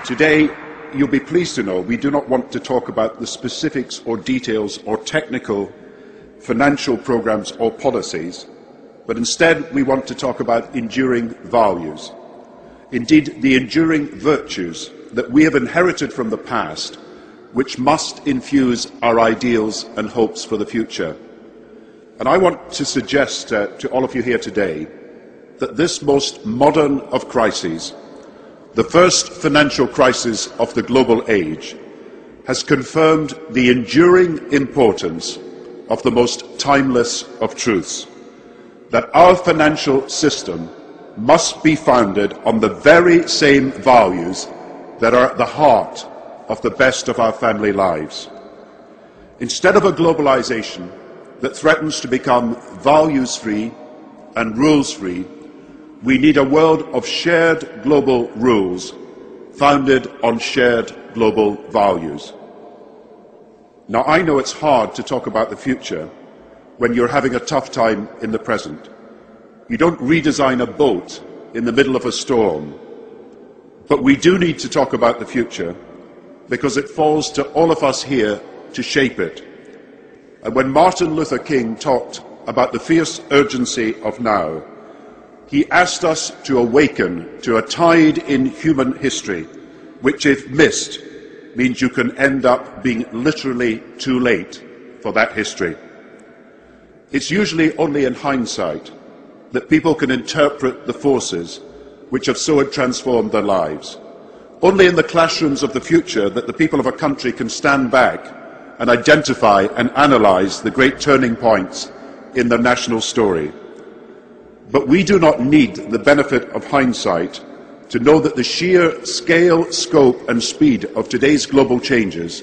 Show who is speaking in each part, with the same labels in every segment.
Speaker 1: Today, you'll be pleased to know we do not want to talk about the specifics or details or technical financial programs or policies, but instead we want to talk about enduring values. Indeed, the enduring virtues that we have inherited from the past, which must infuse our ideals and hopes for the future. And I want to suggest to all of you here today that this most modern of crises, the first financial crisis of the global age, has confirmed the enduring importance of the most timeless of truths, that our financial system must be founded on the very same values that are at the heart of the best of our family lives. Instead of a globalization that threatens to become values-free and rules-free, we need a world of shared global rules founded on shared global values. Now, I know it's hard to talk about the future when you're having a tough time in the present. You don't redesign a boat in the middle of a storm. But we do need to talk about the future because it falls to all of us here to shape it. And when Martin Luther King talked about the fierce urgency of now, he asked us to awaken to a tide in human history, which, if missed, means you can end up being literally too late for that history. It's usually only in hindsight that people can interpret the forces which have so transformed their lives. Only in the classrooms of the future that the people of a country can stand back and identify and analyse the great turning points in their national story. But we do not need the benefit of hindsight to know that the sheer scale, scope and speed of today's global changes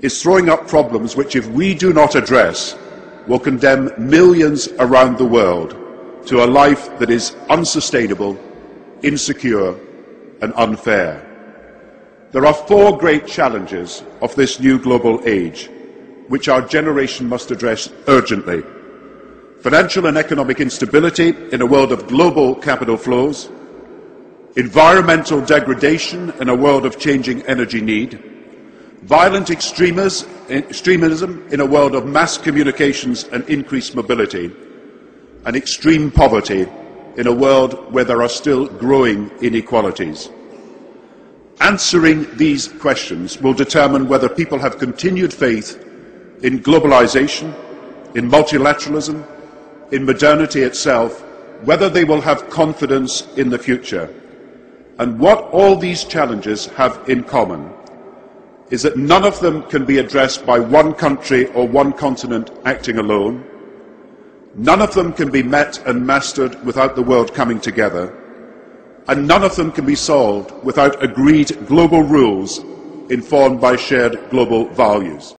Speaker 1: is throwing up problems which, if we do not address, will condemn millions around the world to a life that is unsustainable, insecure and unfair. There are four great challenges of this new global age, which our generation must address urgently. Financial and economic instability in a world of global capital flows, environmental degradation in a world of changing energy need, violent extremism in a world of mass communications and increased mobility, and extreme poverty in a world where there are still growing inequalities. Answering these questions will determine whether people have continued faith in globalization, in multilateralism, in modernity itself, whether they will have confidence in the future. And what all these challenges have in common is that none of them can be addressed by one country or one continent acting alone. None of them can be met and mastered without the world coming together. And none of them can be solved without agreed global rules informed by shared global values.